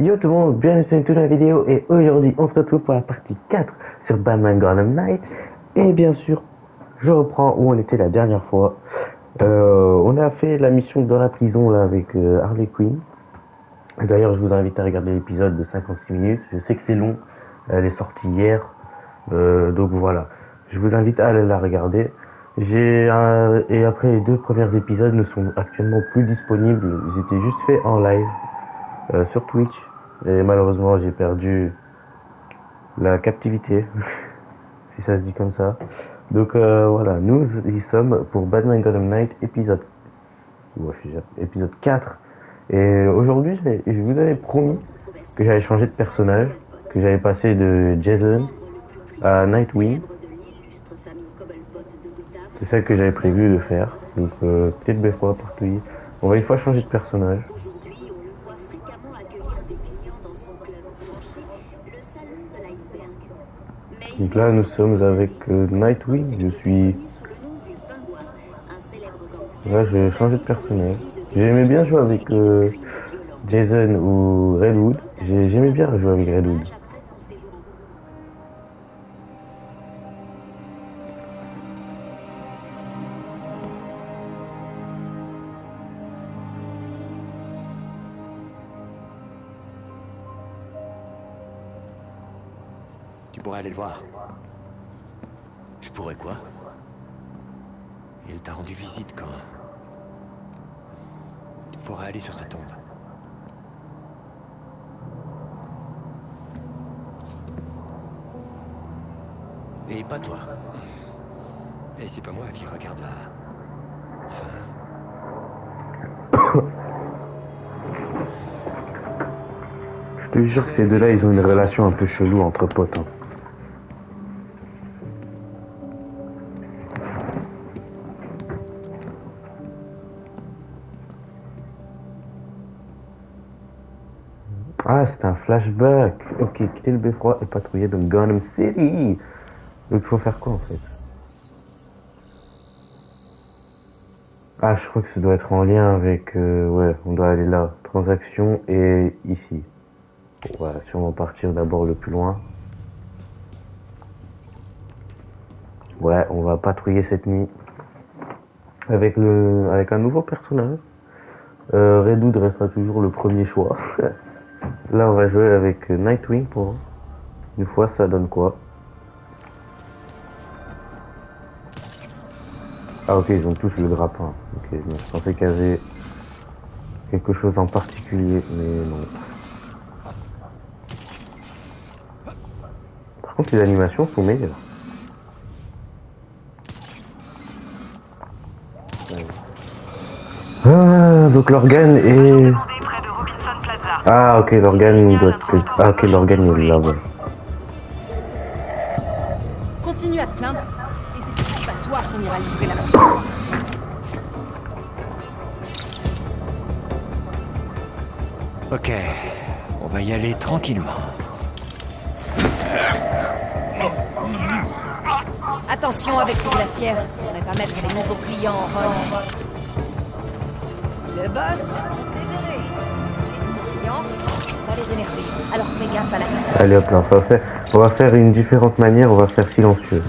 Yo tout le monde, bienvenue sur une nouvelle vidéo et aujourd'hui on se retrouve pour la partie 4 sur Batman Gotham Knight. Et bien sûr, je reprends où on était la dernière fois. On a fait la mission dans la prison là avec Harley Quinn. D'ailleurs je vous invite à regarder l'épisode de 56 minutes, je sais que c'est long, elle est sortie hier. Donc voilà, je vous invite à aller la regarder. Et après les deux premiers épisodes ne sont actuellement plus disponibles, ils étaient juste faits en live. Sur Twitch et malheureusement j'ai perdu la captivité si ça se dit comme ça, donc voilà, nous y sommes pour Batman Gotham Knight épisode 4 et aujourd'hui je vous avais promis que j'allais changer de personnage, que j'allais passer de Jason à Nightwing. C'est ça que j'avais prévu de faire, donc peut-être des fois partout on va une fois changer de personnage. Donc là nous sommes avec Nightwing, là je vais changer de personnage. J'aimais bien jouer avec Jason ou Redwood, j'aimais bien jouer avec Redwood. Tu pourrais aller le voir. Je pourrais quoi? Il t'a rendu visite quand... Tu pourrais aller sur sa tombe. Et pas toi. Et c'est pas moi qui regarde là. Enfin... Je te jure que ces deux-là, ils ont une relation un peu chelou entre potes. Hein. Ah, c'est un flashback. Ok, quitter le beffroi et patrouiller dans Gotham City. Donc il faut faire quoi en fait? Ah, je crois que ça doit être en lien avec... ouais, on doit aller là. Transaction et ici. On va sûrement partir d'abord le plus loin. Ouais, on va patrouiller cette nuit. Avec un nouveau personnage. Redwood restera toujours le premier choix. Là, on va jouer avec Nightwing pour une fois, ça donne quoi? Ah ok, ils ont tous le grappin. Ok, je pensais qu'il y avait quelque chose en particulier, mais non. Par contre, les animations sont meilleures. Ah, donc l'organe est... Ah ok, l'organe il doit être... Ah ok, l'organe il est là-bas. Continue à te plaindre, et c'est pas toi qu'on ira livrer la prochaine. Ok, on va y aller tranquillement. Attention avec ces glacières, faudrait pas mettre les nouveaux clients en rôle. Le boss, les clients, pas les énerver, alors fais gaffe à la glace. Allez hop là, on va faire une différente manière, on va faire silencieux.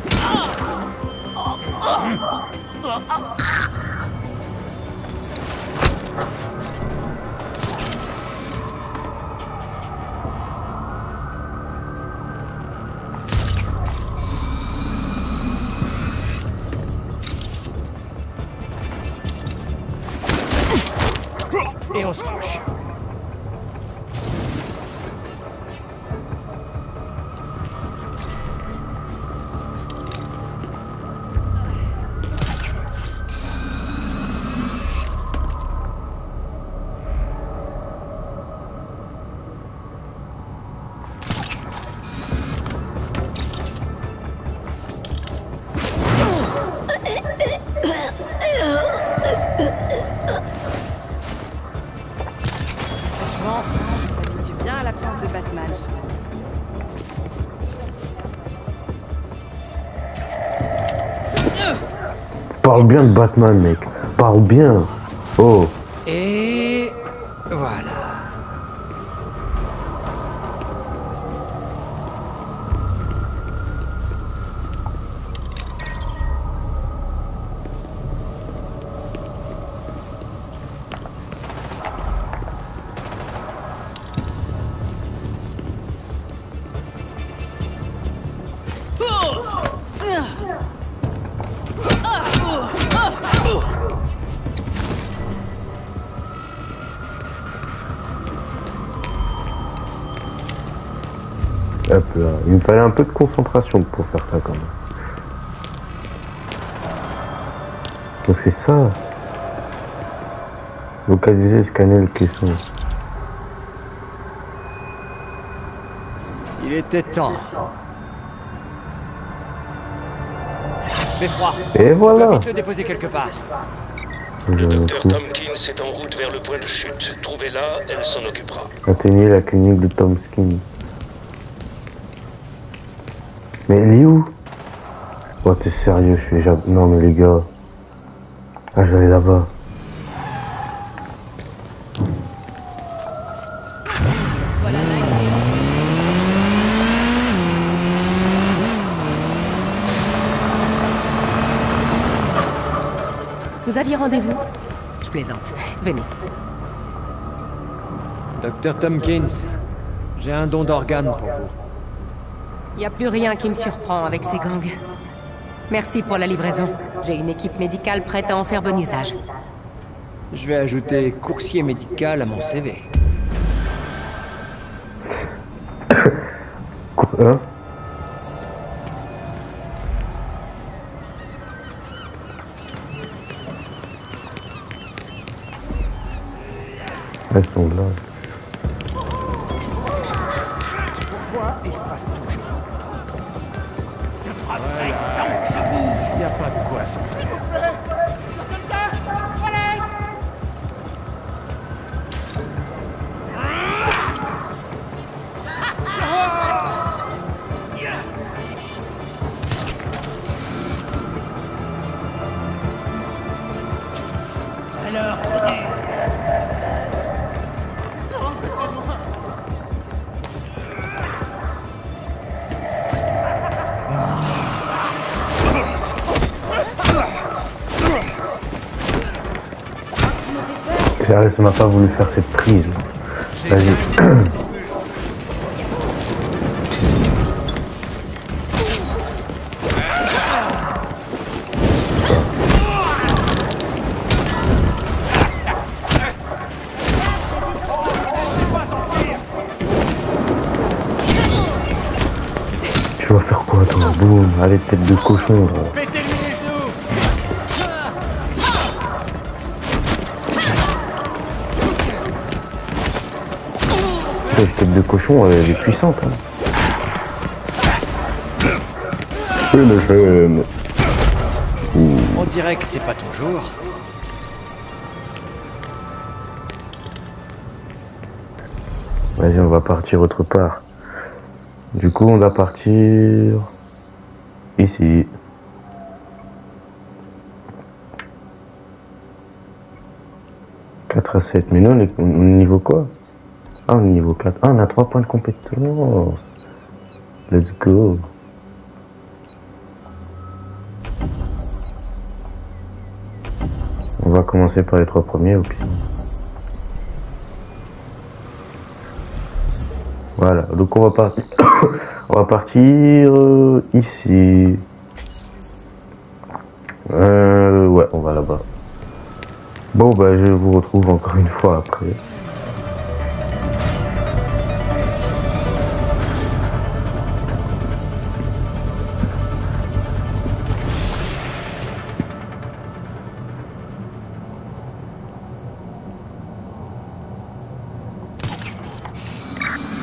Et on se couche. Franchement, on s'habitue bien à l'absence de Batman, je trouve. Parle bien de Batman, mec. Parle bien. Oh. Et... voilà. Il me fallait un peu de concentration pour faire ça quand même. Donc c'est ça. Localiser, scanner le caisson. Il était temps. Beffroi. Et On va voilà. vite le déposer quelque part. Le docteur Tompkins est en route vers le point de chute. Trouvez-la, elle s'en occupera. Atteignez la clinique de Tompkins. Mais elle est où? Oh t'es sérieux, je suis déjà... Non mais les gars. Ah je vais aller là-bas. Voilà Knight. Vous aviez rendez-vous? Je plaisante. Venez. Docteur Tompkins, j'ai un don d'organes pour vous. Y a plus rien qui me surprend avec ces gangs. Merci pour la livraison. J'ai une équipe médicale prête à en faire bon usage. Je vais ajouter coursier médical à mon CV. Hein? Elles sont là. Il n'y a pas de quoi s'en faire. Sérieux, ça m'a pas voulu faire cette prise. Vas-y. Tu vas faire quoi toi? Boum, allez tête de cochon. Là. Cette tête de cochon, elle est puissante. Hein. On dirait que c'est pas ton jour. Vas-y, on va partir autre part. Du coup, on va partir ici. « 4 à 7. Mais nous, on est au niveau quoi? Ah, on est niveau 4. Ah, on a 3 points de compétence. Let's go. On va commencer par les 3 premiers, ok. Voilà, donc on va partir. On va partir ici. Ouais, on va là-bas. Bon, bah, je vous retrouve encore une fois après.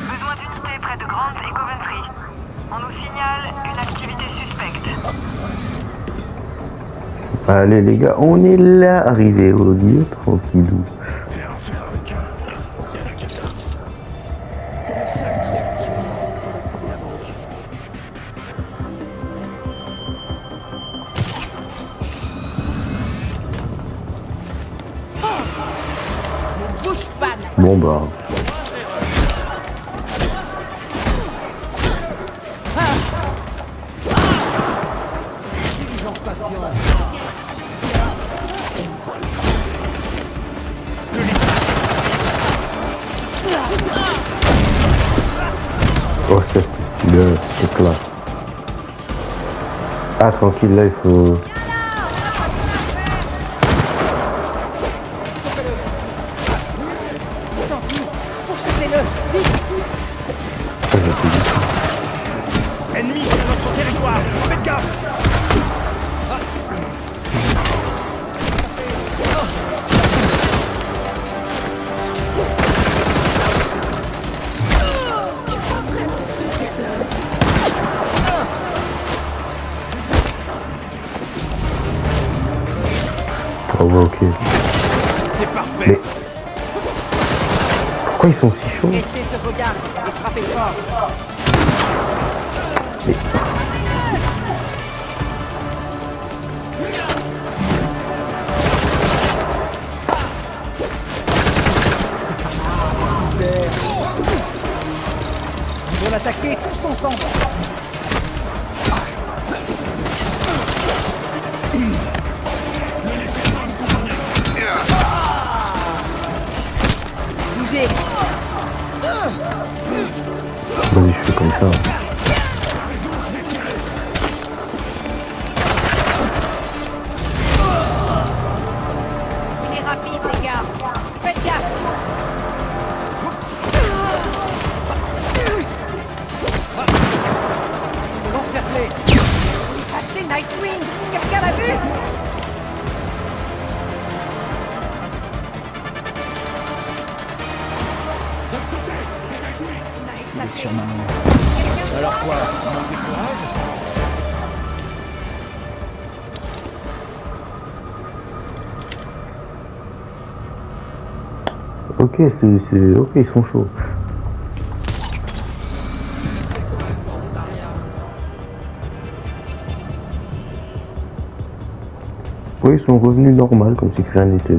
Besoin d'unité près de Grant et Coventry. On nous signale une activité suspecte. Allez les gars, on est là, arrivé au lieu, tranquillou. Bon bah. Oh c'est clair. Ah tranquille là il faut. ouais, ok. C'est parfait. Mais pourquoi ils sont si chauds? Restez sur vos gardes et frappez fort. Ils vont l'attaquer tous ensemble. Bougez. Vas-y, je fais comme ça. Il est rapide, les gars. Faites gaffe. Ils vont l'encercler. Ah, c'est Nightwing. Quelqu'un l'a vu? Il est sur maman. Alors quoi? On manque de courage? Ok, ok, ils sont chauds. Oui, ils sont revenus normal, comme si rien n'était.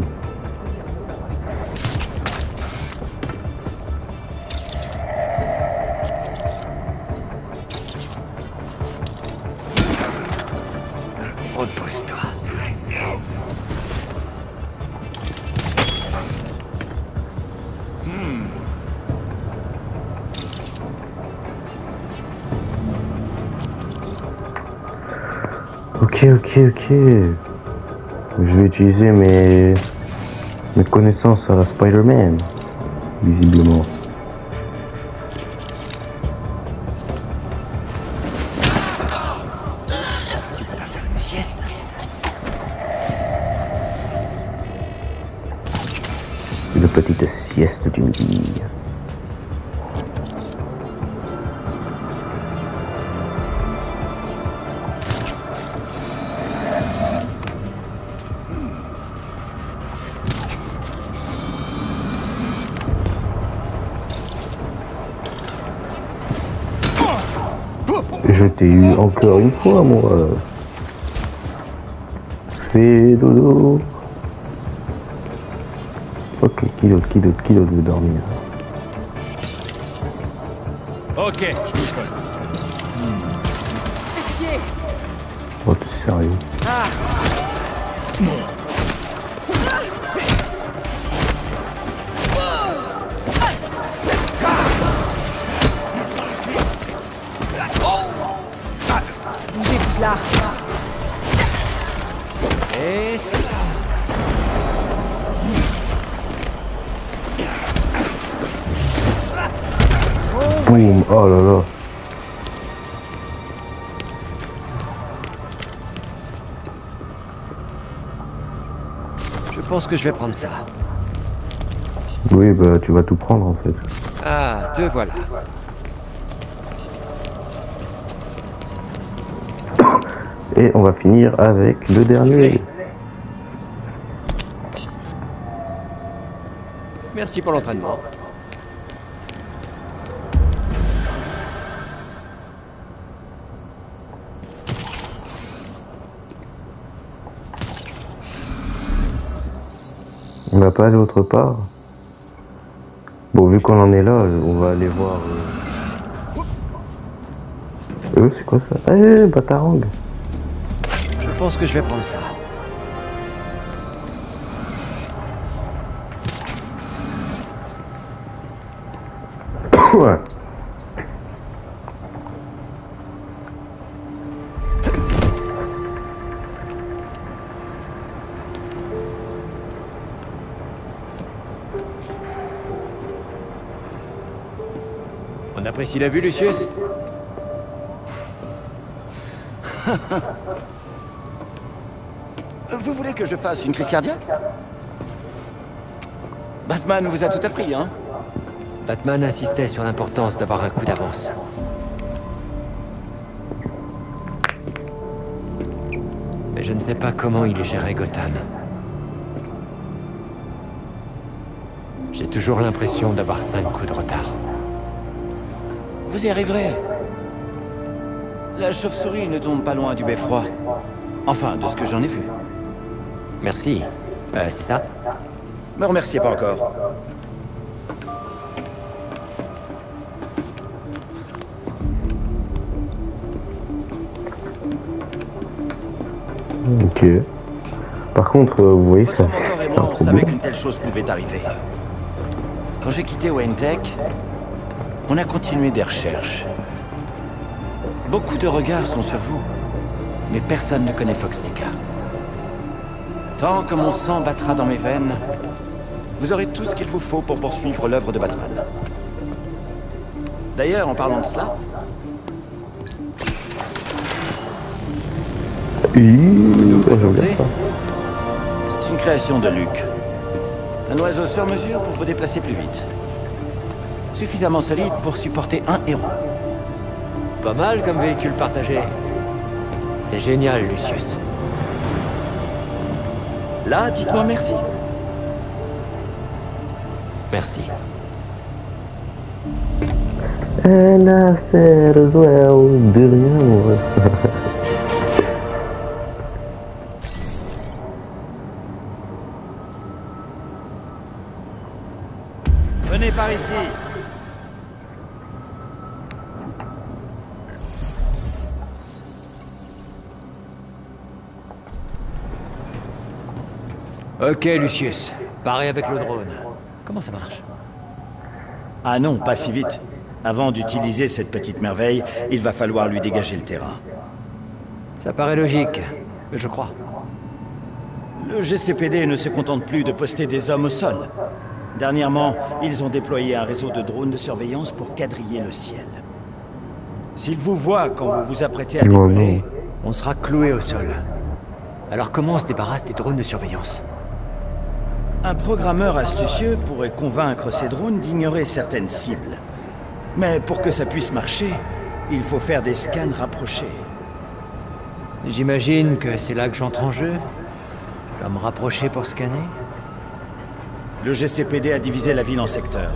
Repose-toi. Ok. Je vais utiliser mes connaissances à la Spider-Man, visiblement. Tu peux pas faire une sieste? Une petite sieste du midi. Je t'ai eu encore une fois, moi. Fais dodo. Ok, qui d'autre veut dormir? Ok, je vous colle. Fais chier. Oh, t'es sérieux? Bougez vite là. Et c'est là. Boum, oh là là. Je pense que je vais prendre ça. Oui, bah tu vas tout prendre en fait. Ah, te voilà. Et on va finir avec le dernier. Merci pour l'entraînement. On va pas aller autre part. Bon, vu qu'on en est là, on va aller voir. C'est quoi ça? Eh, Batarang. Je pense que je vais prendre ça. Ouais. On apprécie la vue, Lucius? Vous voulez que je fasse une crise cardiaque? Batman vous a tout appris, hein? Batman insistait sur l'importance d'avoir un coup d'avance. Mais je ne sais pas comment il gérait Gotham. J'ai toujours l'impression d'avoir 5 coups de retard. Vous y arriverez. La chauve-souris ne tombe pas loin du beffroi. Enfin, de ce que j'en ai vu. Merci. C'est ça? Me remerciez pas encore. Ok. Par contre, vous voyez Votre ça, mentor et c'est un moi, on savait problème. qu'une telle chose pouvait arriver. Quand j'ai quitté Wayne Tech, on a continué des recherches. Beaucoup de regards sont sur vous, mais personne ne connaît Foxtica. Tant que mon sang battra dans mes veines, vous aurez tout ce qu'il vous faut pour poursuivre l'œuvre de Batman. D'ailleurs, en parlant de cela, Nous présenter c'est une création de Luc. Un oiseau sur mesure pour vous déplacer plus vite. Suffisamment solide pour supporter un héros. Pas mal comme véhicule partagé. C'est génial, Lucius. Là, dites-moi merci. Merci. Nasser, de rien, moi. Venez par ici. Ok, Lucius. Pareil avec le drone. Comment ça marche? Ah non, pas si vite. Avant d'utiliser cette petite merveille, il va falloir lui dégager le terrain. Ça paraît logique, je crois. Le GCPD ne se contente plus de poster des hommes au sol. Dernièrement, ils ont déployé un réseau de drones de surveillance pour quadriller le ciel. S'ils vous voient quand vous vous apprêtez à décoller, On sera cloué au sol. Alors comment on se débarrasse des drones de surveillance? un programmeur astucieux pourrait convaincre ces drones d'ignorer certaines cibles. Mais pour que ça puisse marcher, il faut faire des scans rapprochés. J'imagine que c'est là que j'entre en jeu. Je dois me rapprocher pour scanner. Le GCPD a divisé la ville en secteurs.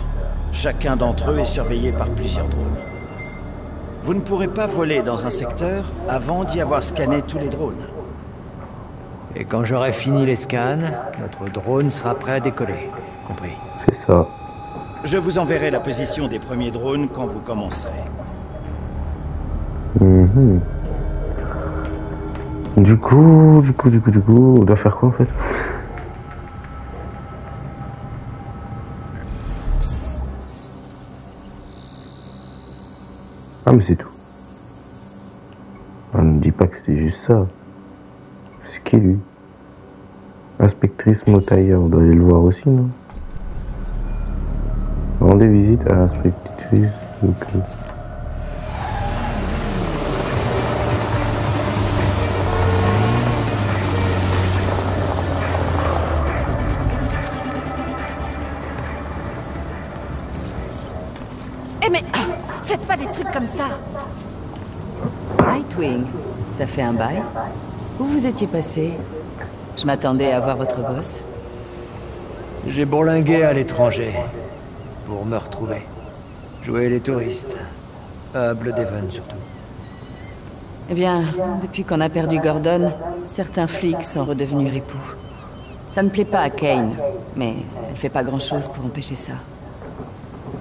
Chacun d'entre eux est surveillé par plusieurs drones. Vous ne pourrez pas voler dans un secteur avant d'y avoir scanné tous les drones. Et quand j'aurai fini les scans, notre drone sera prêt à décoller. Compris? C'est ça. Je vous enverrai la position des premiers drones quand vous commencerez. Mhm. Du coup, on doit faire quoi en fait? Ah mais c'est tout. On ne dit pas que c'était juste ça. C'est qui lui? Inspectrice Motaïa, on doit aller le voir aussi, non? Rendez visite à l'inspectrice. Ok. Eh mais, faites pas des trucs comme ça. Nightwing, ça fait un bail. Où vous étiez passé? Je m'attendais à voir votre boss. J'ai bourlingué à l'étranger. Pour me retrouver. Jouer les touristes. À Bloodhaven surtout. Eh bien, depuis qu'on a perdu Gordon, certains flics sont redevenus ripoux. Ça ne plaît pas à Kane, mais elle fait pas grand-chose pour empêcher ça.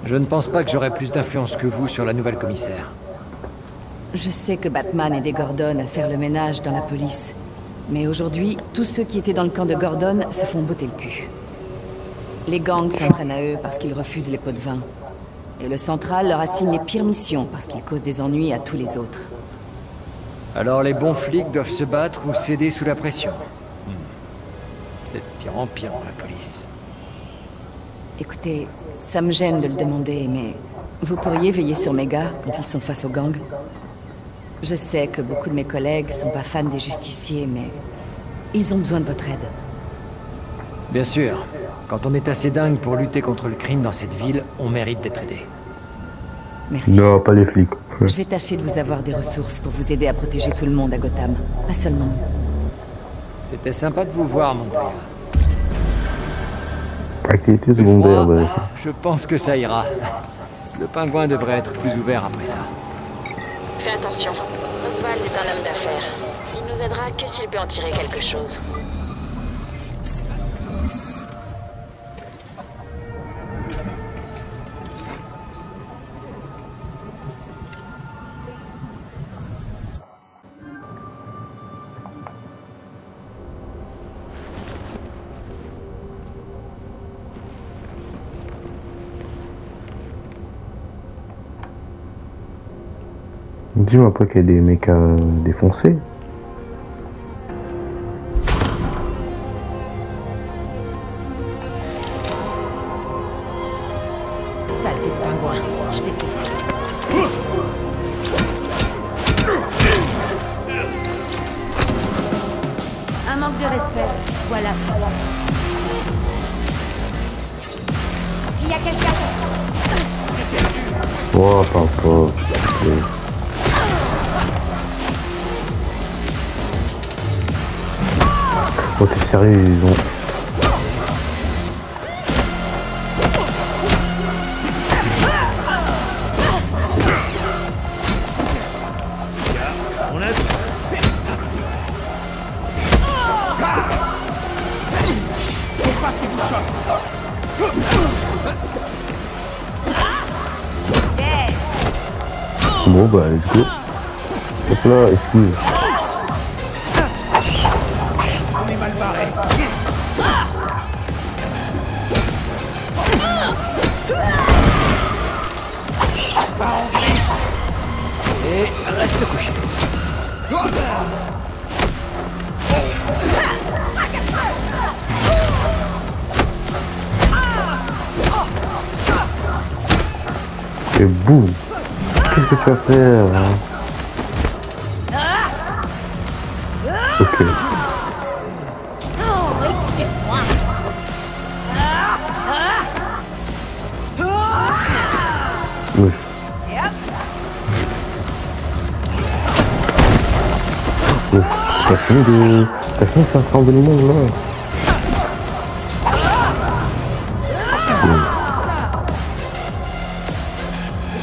Je ne pense pas que j'aurai plus d'influence que vous sur la nouvelle commissaire. Je sais que Batman aidait Gordon à faire le ménage dans la police. Mais aujourd'hui, tous ceux qui étaient dans le camp de Gordon se font botter le cul. Les gangs s'en prennent à eux parce qu'ils refusent les pots de vin. Et le central leur assigne les pires missions parce qu'ils causent des ennuis à tous les autres. Alors les bons flics doivent se battre ou céder sous la pression. C'est de pire en pire pour la police. Écoutez, ça me gêne de le demander, mais vous pourriez veiller sur mes gars quand ils sont face aux gangs? Je sais que beaucoup de mes collègues sont pas fans des justiciers, mais ils ont besoin de votre aide. Bien sûr. Quand on est assez dingue pour lutter contre le crime dans cette ville, on mérite d'être aidé. Merci. Non, pas les flics. Je vais tâcher de vous avoir des ressources pour vous aider à protéger tout le monde à Gotham. Pas seulement nous. C'était sympa de vous voir, Montoya. Activité secondaire, bah. Je pense que ça ira. Le pingouin devrait être plus ouvert après ça. Fais attention. Oswald est un homme d'affaires. Il nous aidera que s'il peut en tirer quelque chose. Dis-moi pas qu'il y a des mecs à défoncer. Saleté de pingouin, je déteste. Un manque de respect. Voilà ce que c'est. Il y a quelqu'un. Oh, papa. Oh, t'es sérieux, ils ont... Bon bah let's go. Hop là, excuse. On est mal barré. Et reste couché. Et boum. Qu'est-ce que tu vas faire hein? Ok. Oh, excuse-moi. Oui. Ouf, t'as fini de faire trembler le monde là.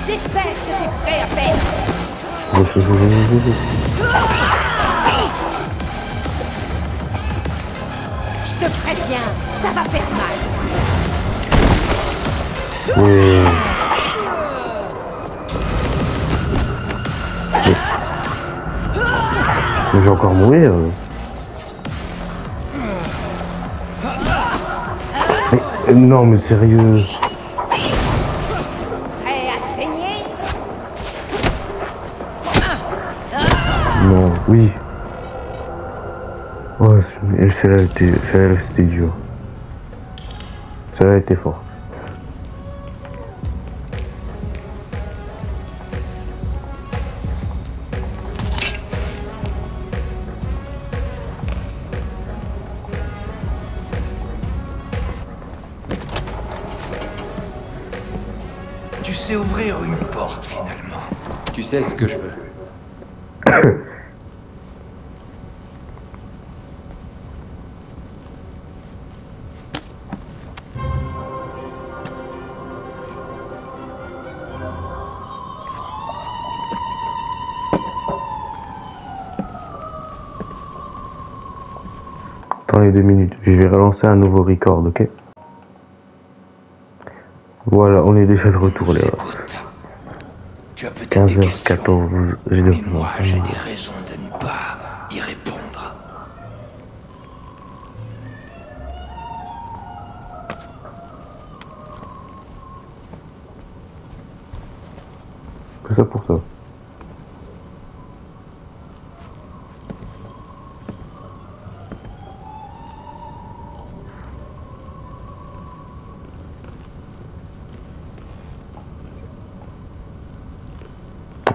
J'espère que t'es prêt à faire. Je te préviens, ça va faire mal. Oui. Je vais encore mourir. Mais, non mais sérieux. Prêt à saigner? Non, oui. Ouais, celle-là c'était dur. Celle-là était forte. Tu sais ouvrir une porte finalement. Tu sais ce que je veux. Attends les 2 minutes, je vais relancer un nouveau record, ok? Voilà, on est déjà de retour là. Tu as peut-être des questions, 15h14, j'ai mais des moi j'ai des raisons de ne pas y répondre. Que ça pour ça.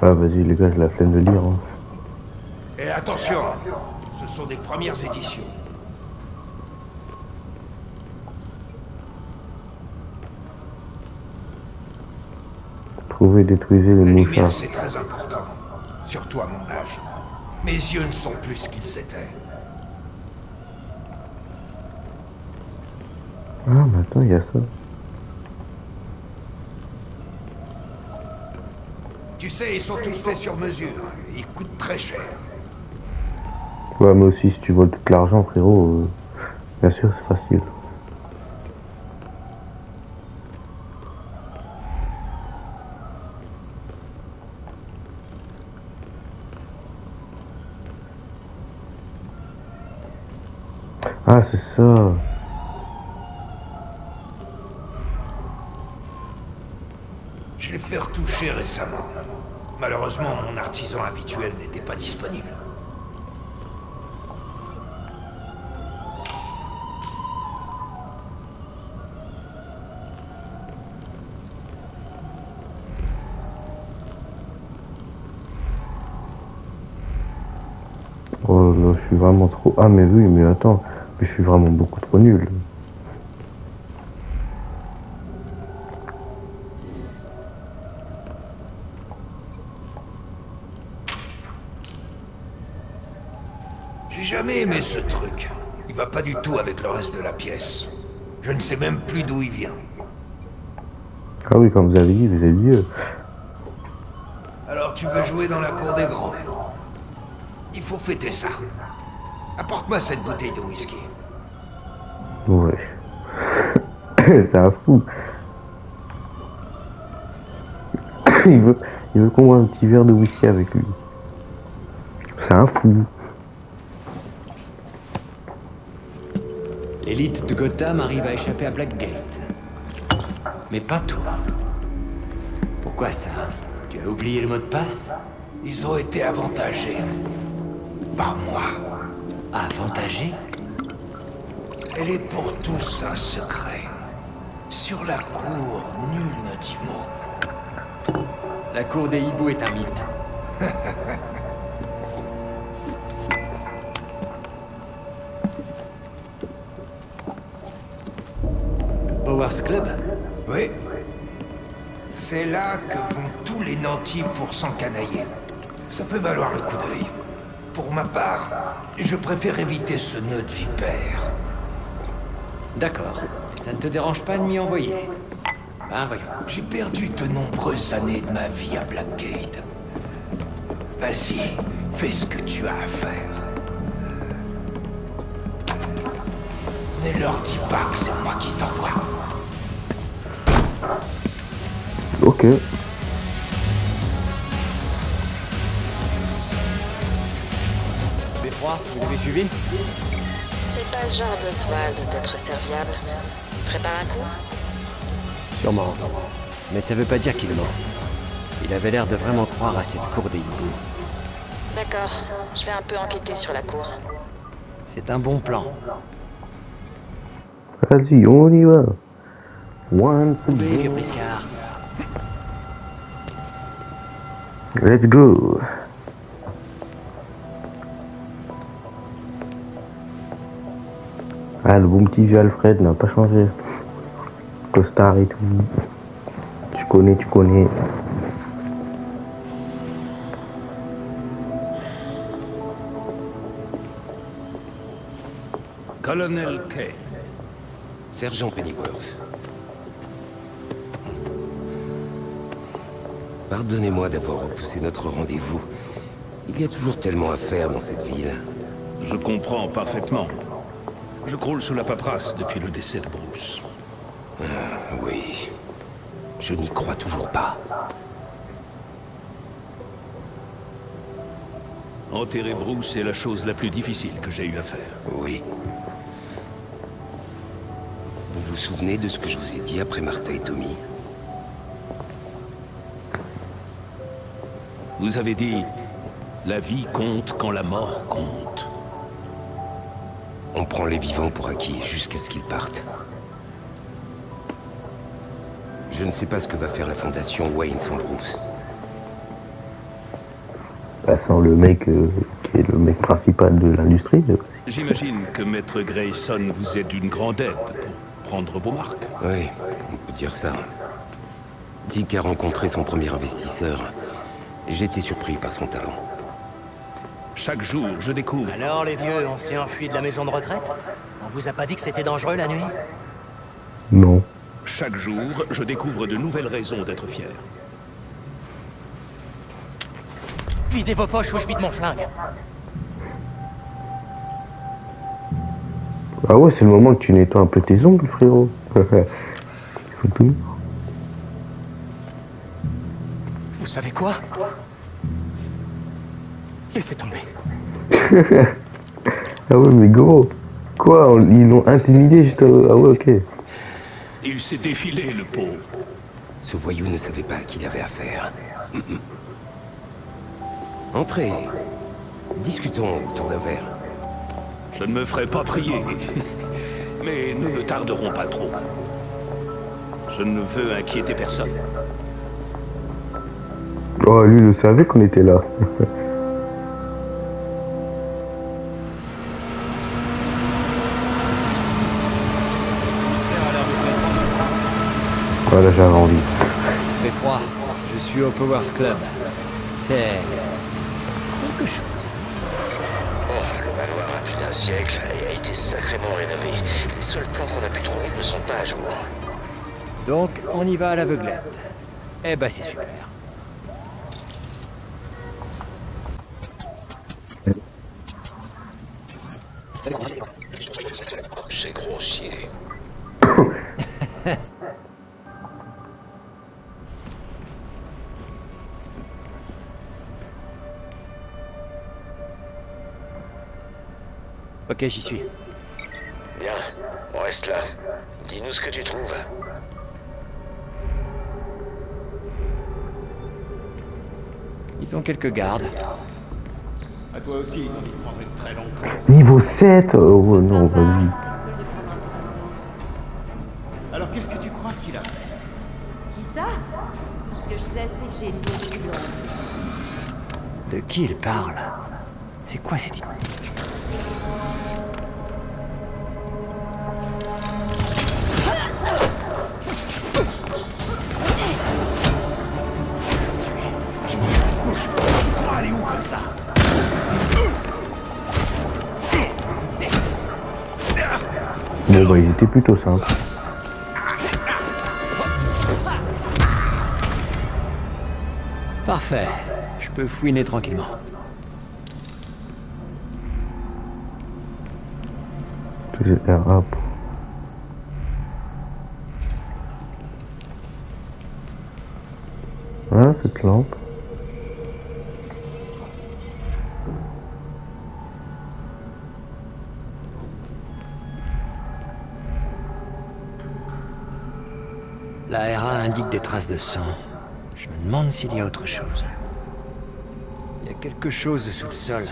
Ah vas-y les gars, j'ai la flemme de lire. Hein. Et attention, ce sont des premières éditions. Trouvez et détruisez les La lumière, mouchards. c'est très important. Surtout à mon âge. Mes yeux ne sont plus ce qu'ils étaient. Ah, mais attends, il y a ça. Tu sais, ils sont tous faits sur mesure. Ils coûtent très cher. Ouais, mais aussi, si tu voles tout l'argent, frérot, bien sûr, c'est facile. Ah, c'est ça. Je l'ai fait retoucher récemment. Malheureusement, mon artisan habituel n'était pas disponible. Oh là, je suis vraiment trop... Ah, mais oui, mais attends. Mais je suis vraiment beaucoup trop nul. J'ai jamais aimé ce truc. Il va pas du tout avec le reste de la pièce. Je ne sais même plus d'où il vient. Ah oui, comme vous avez dit, vous êtes vieux. Alors tu veux jouer dans la cour des grands? Il faut fêter ça. Apporte-moi cette bouteille de whisky. Ouais. C'est un fou. il veut qu'on voit un petit verre de whisky avec lui. C'est un fou. L'élite de Gotham arrive à échapper à Blackgate. Mais pas toi. Pourquoi ça? Tu as oublié le mot de passe? Ils ont été avantagés. Par moi. Avantagés? Elle est pour tous un secret. Sur la cour, nul ne dit mot. La cour des hiboux est un mythe. Le Powers Club? Oui. C'est là que vont tous les nantis pour s'encanailler. Ça peut valoir le coup d'œil. Pour ma part, je préfère éviter ce nœud de vipère. D'accord. Ça ne te dérange pas de m'y envoyer? Ben voyons. J'ai perdu de nombreuses années de ma vie à Blackgate. Vas-y, fais ce que tu as à faire. Ne leur dis pas que c'est moi qui t'envoie. Ok. Beffroi, vous l'avez suivi? C'est pas le genre d'Oswald d'être serviable. Prépare un coup? Sûrement. Mais ça veut pas dire qu'il ment. Il avait l'air de vraiment croire à cette cour des hiboux. D'accord. Je vais un peu enquêter sur la cour. C'est un bon plan. Vas-y, on y va. Once Vieux again. briscard. Let's go. Ah, le bon petit vieux Alfred n'a pas changé. Costard et tout. Tu connais, tu connais. Colonel Kane. Sergent Pennyworth. Pardonnez-moi d'avoir repoussé notre rendez-vous. Il y a toujours tellement à faire dans cette ville. Je comprends parfaitement. Je croule sous la paperasse depuis le décès de Bruce. Ah, oui. Je n'y crois toujours pas. Enterrer Bruce est la chose la plus difficile que j'ai eu à faire. Oui. Vous vous souvenez de ce que je vous ai dit après Martha et Tommy? Vous avez dit, la vie compte quand la mort compte. On prend les vivants pour acquis jusqu'à ce qu'ils partent. Je ne sais pas ce que va faire la fondation Wayne sans Bruce. Bah, sans le mec qui est le mec principal de l'industrie. J'imagine que Maître Grayson vous est d'une grande aide pour prendre vos marques. Oui, on peut dire ça. Dick a rencontré son premier investisseur. J'ai été surpris par son talent. Chaque jour, je découvre... Alors, les vieux, on s'est enfui de la maison de retraite? On vous a pas dit que c'était dangereux la nuit? Non. Chaque jour, je découvre de nouvelles raisons d'être fier. Videz vos poches ou je vide mon flingue. Ah ouais, c'est le moment que tu nettoies un peu tes ongles, frérot. Faut tout. Vous savez quoi? Laissez tomber. Ah ouais, mais gros. Quoi? Ils l'ont intimidé juste... Ah ouais, ok. Il s'est défilé, le pauvre. Ce voyou ne savait pas à qui il avait affaire. Entrez. Discutons autour d'un verre. Je ne me ferai pas prier. Mais nous ne tarderons pas trop. Je ne veux inquiéter personne. Oh, lui, il savait qu'on était là. Voilà, j'avais envie. Il fait froid. Je suis au Powers Club. C'est... quelque chose. Oh, le manoir a plus d'un siècle et a été sacrément rénové. Les seuls plans qu'on a pu trouver ne sont pas à jour. Donc, on y va à l'aveuglette. Eh ben, c'est super. C'est grossier. Ok, j'y suis. Bien, on reste là. Dis-nous ce que tu trouves. Ils ont quelques gardes. À toi aussi, il prendrait très longtemps. Niveau 7 oh non, vas-y. Alors qu'est-ce que tu crois qu'il a fait? Qui ça? Tout ce que je sais, c'est que j'ai une bonne blonde. De qui il parle? C'est quoi cette idée? Allez où comme ça? Bon bah ils étaient plutôt simples. Parfait. Je peux fouiner tranquillement. Tout est hop. Voilà cette lampe. La RA indique des traces de sang. Je me demande s'il y a autre chose. Il y a quelque chose sous le sol.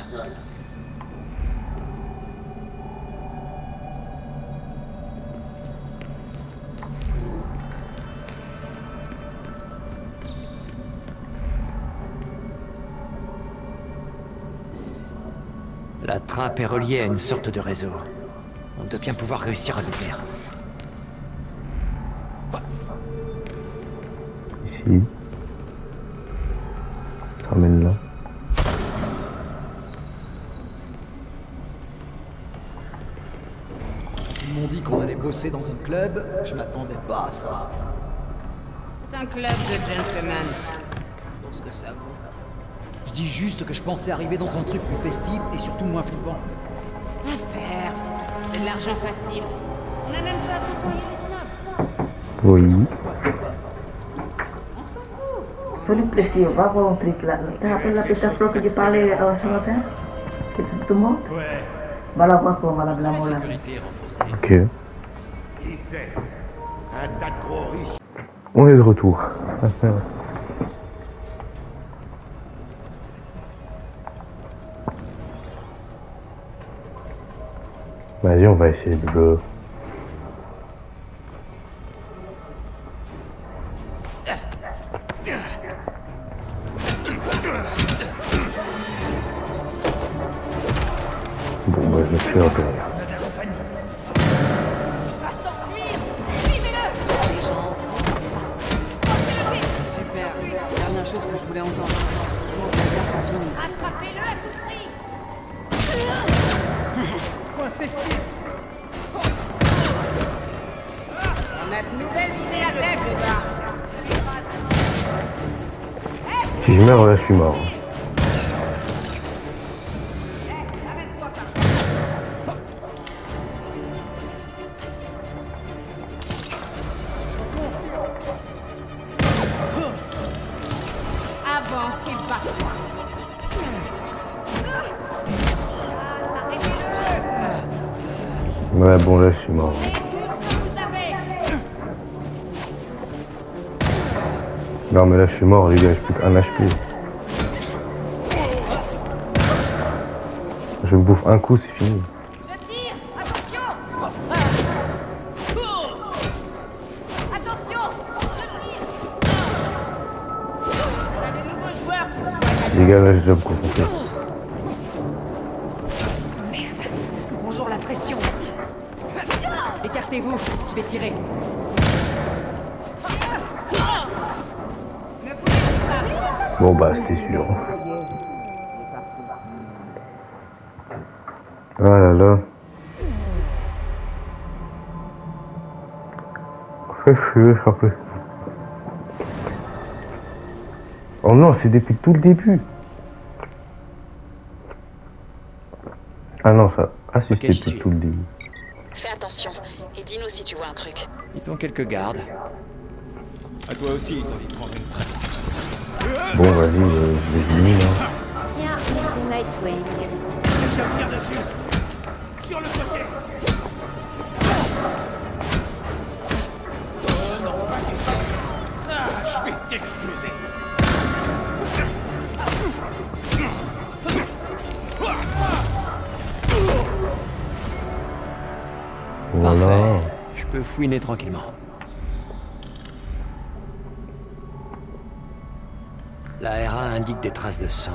La trappe est reliée à une sorte de réseau. On doit bien pouvoir réussir à l'ouvrir. Ici. Ramène là. Ils m'ont dit qu'on allait bosser dans un club, je m'attendais pas à ça. C'est un club de gentlemen. Pour ce que ça vaut. Je dis juste que je pensais arriver dans un truc plus festif et surtout moins flippant. L'affaire, c'est de l'argent facile. On a même pas à côtoyer les snobs. Oui. Précis, on va voir un truc là. Tu te rappelles la petite afro que tu parlais ce matin? Que tu te montres? Ouais. Va la voir pour Madame la Mola. Ok. Qui c'est? Un tas de gros riches. On est de retour. Vas-y, on va essayer de le... Bon, bah, je me suis repéré. Super. Dernière chose que je voulais entendre. Attrapez-le à tout prix. Coincé Steve. de nouvelles c'est la tête de bas. Si je meurs, là, je suis mort. Avance et bats-toi. Ouais, bon, là, je suis mort. Non, mais là, je suis mort, les gars, j'ai plus qu'un HP. Je me bouffe un coup, c'est fini. Je tire. Attention. Attention. On a des nouveaux joueurs qui sont... Les gars, là, j'ai déjà me confronté. Bonjour la pression. Écartez-vous, je vais tirer. Bon, bah, c'était sûr. Ah là là. Oh non, c'est depuis tout le début. Ah non, ça. Ah si, c'était depuis tout le début. Fais attention, et dis-nous si tu vois un truc. Ils ont quelques gardes. À toi aussi, t'as envie de prendre une traite. Bon, vas-y, je les élimine. Hein. Tiens, c'est Nightwing. Je tire dessus. Sur le côté. Oh non, pas question. Ah, je vais t'exploser. Voilà. Parfait. Je peux fouiner tranquillement. La RA indique des traces de sang.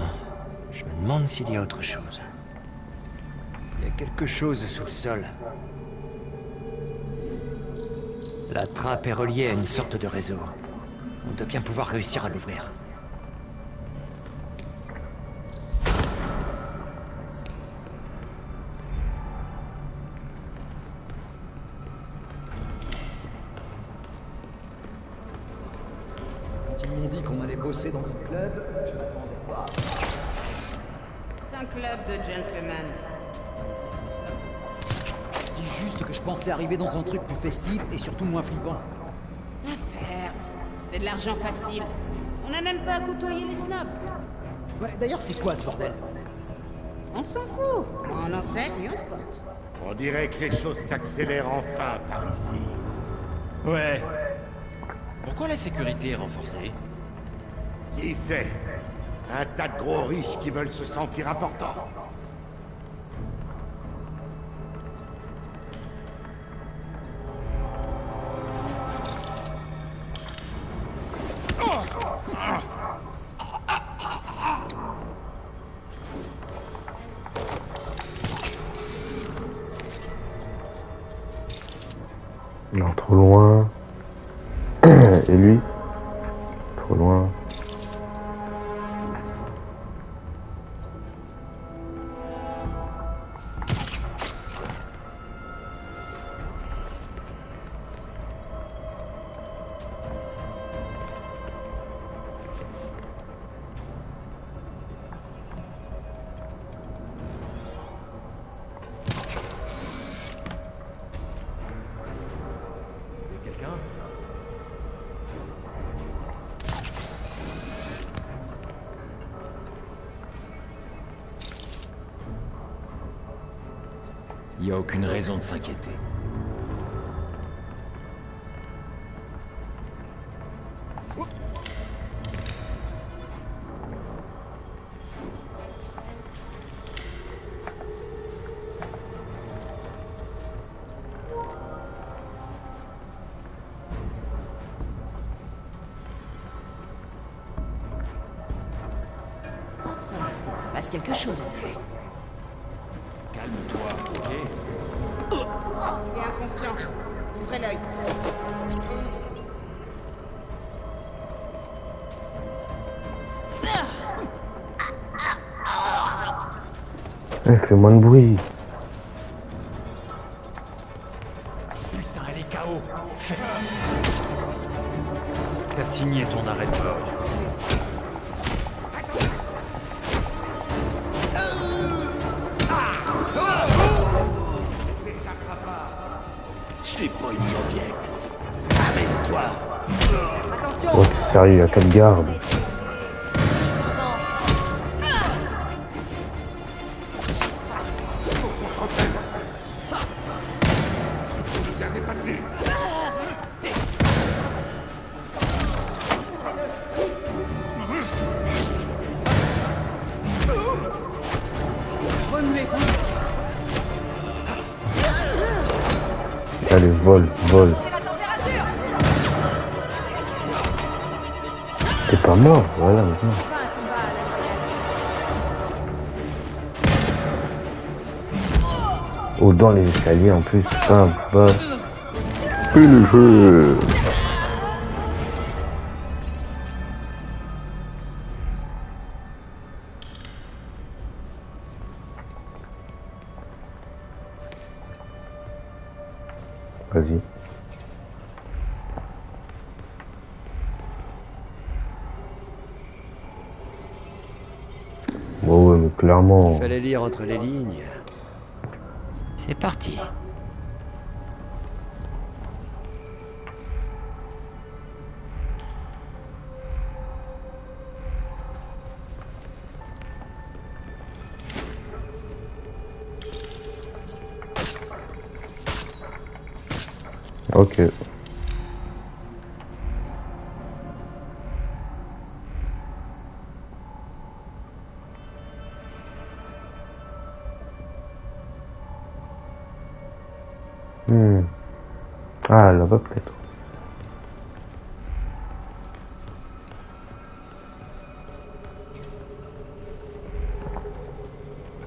Je me demande s'il y a autre chose. Il y a quelque chose sous le sol. La trappe est reliée à une sorte de réseau. On doit bien pouvoir réussir à l'ouvrir. Quand ils m'ont dit qu'on allait bosser dans un club, je m'attendais pas. C'est un club de gentlemen. Je dis juste que je pensais arriver dans un truc plus festif et surtout moins flippant. La ferme. C'est de l'argent facile. On n'a même pas à côtoyer les snobs. Ouais, d'ailleurs, c'est quoi ce bordel? On s'en fout. On enseigne et on se porte. On dirait que les choses s'accélèrent enfin par ici. Ouais. Pourquoi la sécurité est renforcée? Qui sait? Un tas de gros riches qui veulent se sentir importants. Non, trop loin. Et lui? Trop loin. Il n'y a aucune raison de s'inquiéter. Ça passe quelque chose, on dirait. Calme-toi, ok? Il est inconscient. Ouvrez l'œil. Fais moins de bruit. Putain, elle est KO. Là-haut. T'as signé ton arrêt de mort. Je suis pas une mauviette. Amène-toi. Oh, t'es sérieux, il y a 4 gardes. Allez, vole, vole. T'es pas mort, voilà, maintenant. Oh, dans les escaliers en plus, ça va. Plus le jeu. Vas-y. Bon, ouais, mais clairement. Il fallait lire entre les lignes. C'est parti. Ok. Ah, là-bas peut-être.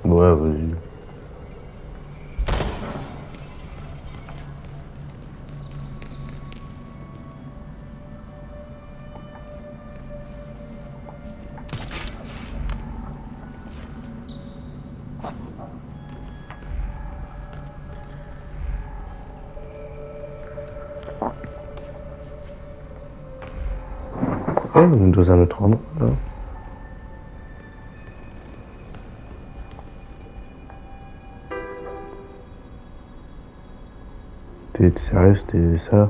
Ouais, vas-y. Oh, dans un autre endroit là. T'es sérieux, c'était ça?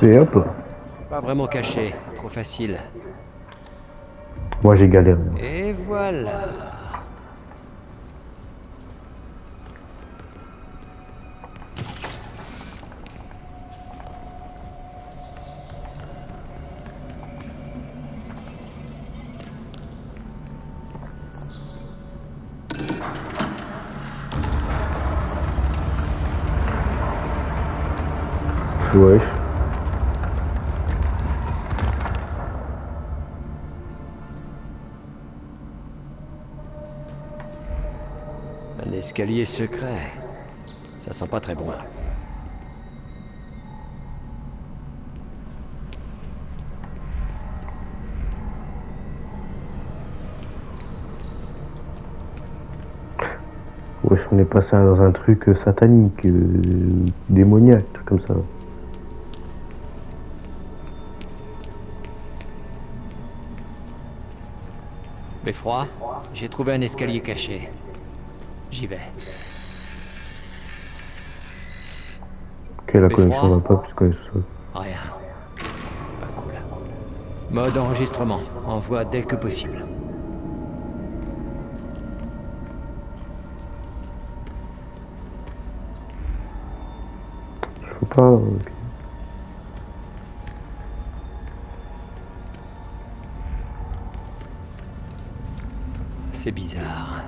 Et hop. Pas vraiment caché, trop facile. Moi j'ai galéré. Et voilà. Wesh. Un escalier secret. Ça sent pas très bon. Wesh, on est passé dans un truc satanique, démoniaque, truc comme ça. Beffroi, j'ai trouvé un escalier caché. J'y vais. Ok, la connexion va pas plus que ça. Rien. Pas cool. Mode enregistrement. Envoie dès que possible. Faut pas... Okay. C'est bizarre.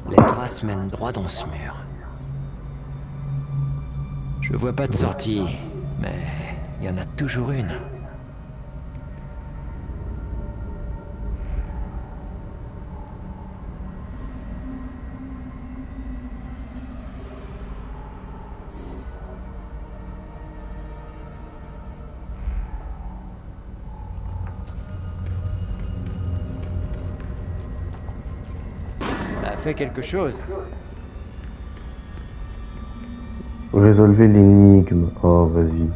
Les traces mènent droit dans ce mur. Je vois pas de sortie, mais il y en a toujours une. a fait quelque chose. Résolvez l'énigme. Oh, vas-y.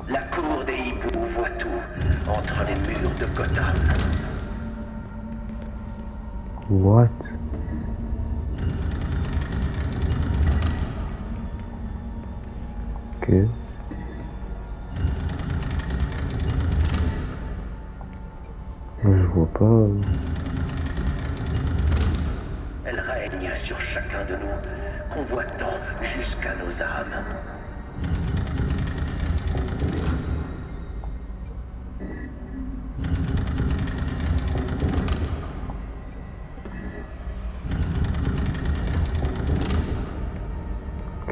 La cour des hiboux voit tout entre les murs de Gotham. What? Ok. Je vois pas. Elle règne sur chacun de nous, convoitant jusqu'à nos âmes.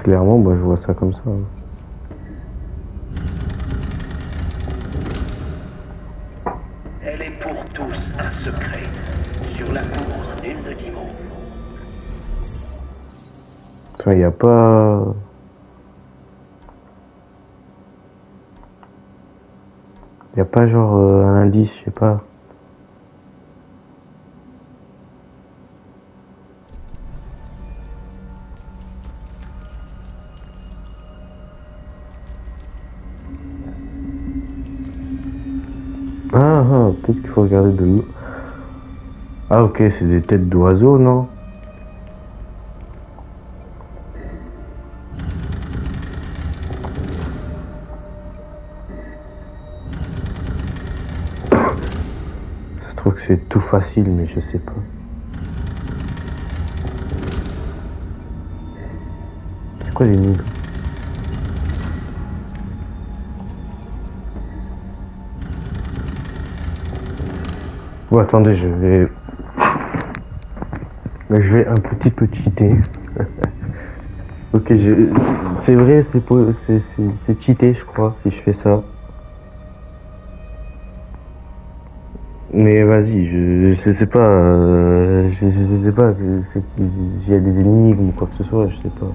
Clairement, moi je vois ça comme ça. Elle est pour tous un secret. Sur la cour, nul ne dit mot. Ça, y a pas. Y a pas genre un indice, je sais pas. Ah, peut-être qu'il faut regarder de l'eau. Ah, ok, c'est des têtes d'oiseaux, non? Je trouve que c'est tout facile, mais je sais pas. C'est quoi l'énigme? Bon, attendez, je vais un petit peu cheater. Ok, c'est vrai, c'est cheaté, je crois, si je fais ça. Mais vas-y, je sais pas, je sais pas, s'il y a des énigmes ou quoi que ce soit, je sais pas.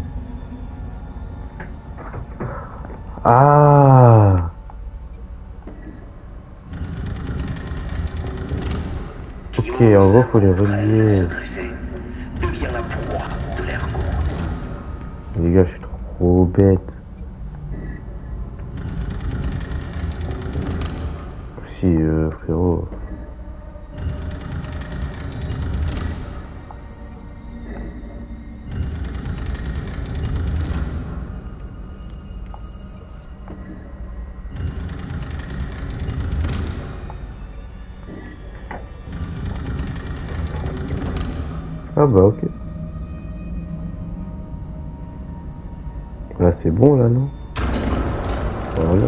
Ah! Ok, en gros, faut les relier. Les gars, je suis trop bête. Si, frérot. Ah bah ok. Là c'est bon là, non? Voilà.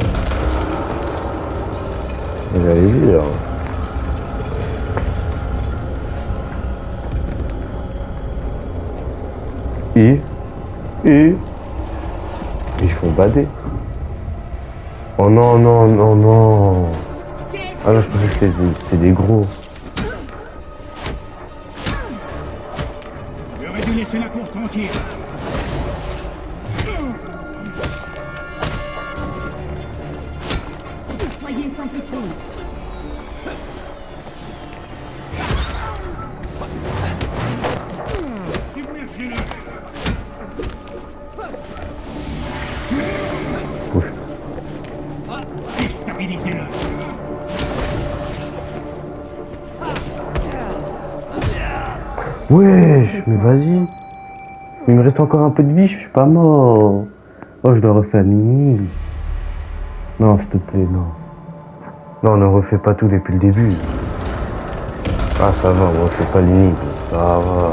Vous avez vu là. Ils font bader. Oh non, non, non, non. Ah non, je pensais que c'était des gros. J'aurais dû laisser la cour tranquille. Soyez sanctifiés. Submergez-le. Déstabilisez-le. Wesh, mais vas-y. Il me reste encore un peu de vie, je suis pas mort. Oh, je dois refaire l'énigme. Non, s'il te plaît, non. Non, ne refais pas tout depuis le début. Ah, ça va, on refait pas l'énigme. Ça va.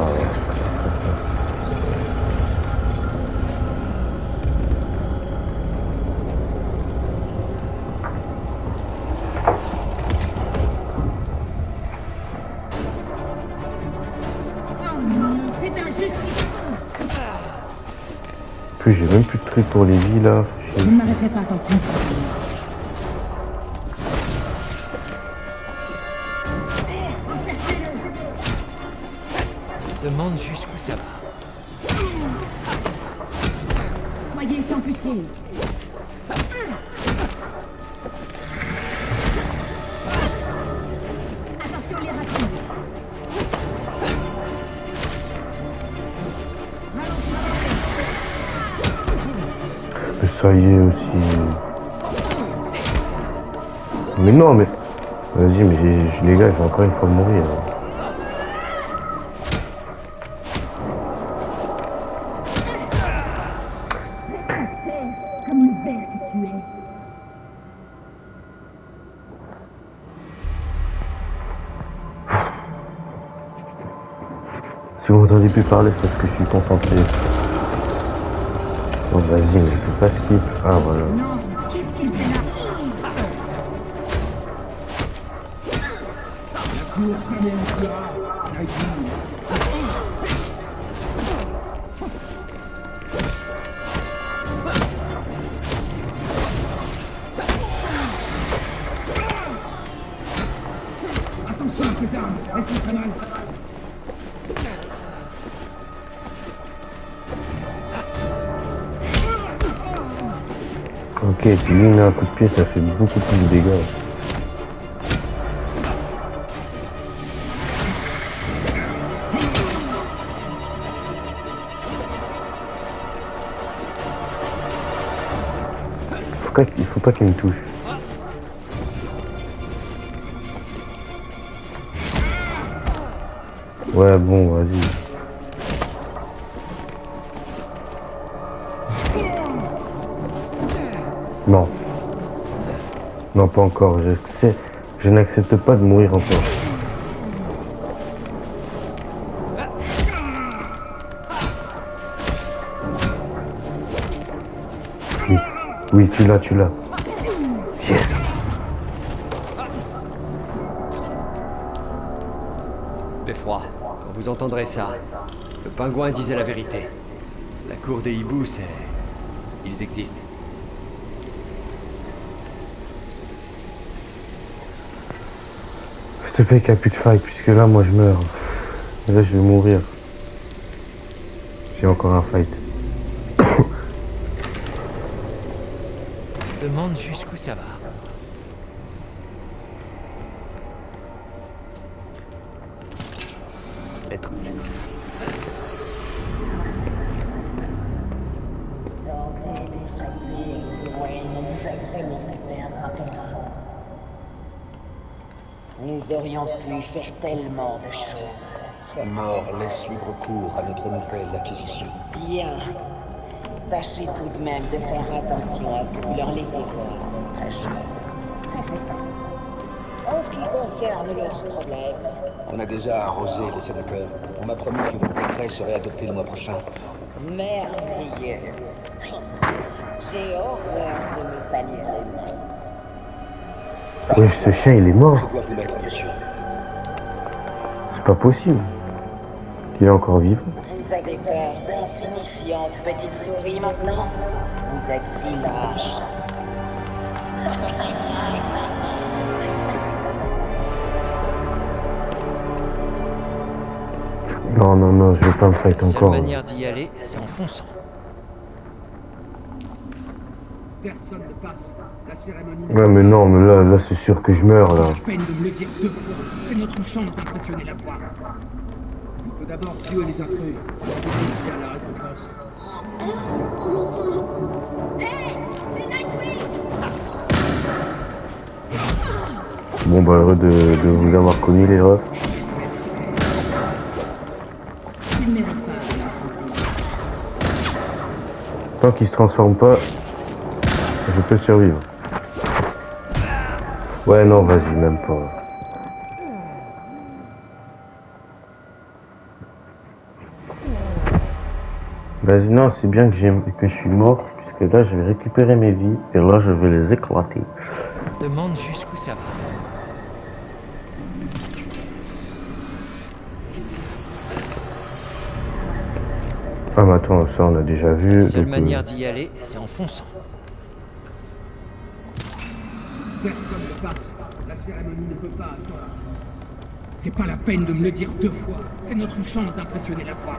Plus j'ai même plus de trucs pour les vies là. Je ne m'arrêterai pas tant que Demande jusqu'où ça va. Soyez sans pitié. Attention les racines. Ça y est aussi. Mais non, mais... Vas-y, mais les gars, je vais encore une fois mourir. Comme le père que tu es. Si vous m'entendez plus parler, c'est parce que je suis concentré. Bon, vas-y, mais je peux pas skip. Ah, voilà. Non, qu'est-ce qu'il fait là? La cour t'anéantira, Nightwing. Attention à ces armes, elles sont très mal. Ok, puis lui, il met un coup de pied, ça fait beaucoup plus de dégâts. Il faut pas qu'il me touche. Ouais, bon, vas-y. Non. Non, pas encore. Je n'accepte pas de mourir encore. Oui, oui, tu l'as. Yes. Beffroi, quand vous entendrez ça, le pingouin disait la vérité. La cour des hiboux, c'est... Ils existent. S'il te plaît qu'il n'y a plus de fight, puisque là, moi, je meurs. Et là, je vais mourir. J'ai encore un fight. Demande jusqu'où ça va. Être... Nous aurions pu faire tellement de choses. Sa mort laisse libre cours à notre nouvelle acquisition. Bien. Tâchez tout de même de faire attention à ce que vous leur laissez voir. Très cher. En ce qui concerne l'autre problème... On a déjà arrosé les sénateurs. On m'a promis que votre décret serait adopté le mois prochain. Merveilleux. J'ai horreur de me salir les mains. Oui, ce chien, il est mort. Je dois vous mettre dessus. C'est pas possible. Il est encore vivant. Vous avez peur d'insignifiantes petites souris maintenant? Vous êtes si lâches. Non, je vais pas me fight La seule encore. manière d'y aller, c'est en fonçant. Personne ne passe. La cérémonie... Ouais, mais non, mais là c'est sûr que je meurs, là. C'est peine de me le dire deux fois. C'est notre chance d'impressionner la voix. Il faut d'abord tuer les intrus. Ici à la récompense. Bon, bah, heureux de vous avoir connu, les refs. Tant qu'il se transforme pas, je peux survivre. Ouais, non, vas-y, même pas. Vas-y, non, c'est bien que je suis mort, puisque là, je vais récupérer mes vies, et là, je vais les éclater. Demande jusqu'où ça va. Ah, mais attends, ça, on a déjà vu. La seule donc, manière d'y aller, c'est en fonçant. Personne ne passe. La cérémonie ne peut pas attendre. C'est pas la peine de me le dire 2 fois. C'est notre chance d'impressionner la foi.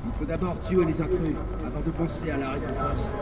Il faut d'abord tuer les intrus, avant de penser à la récompense.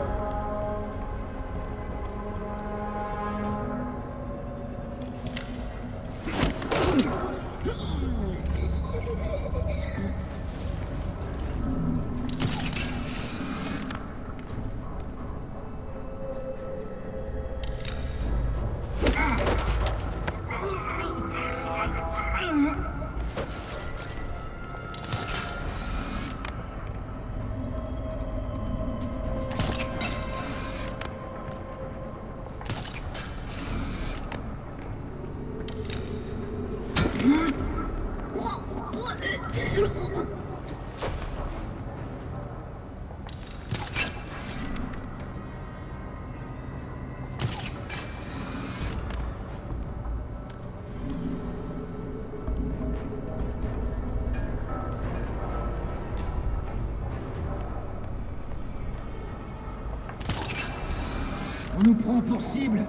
On nous prend pour cible.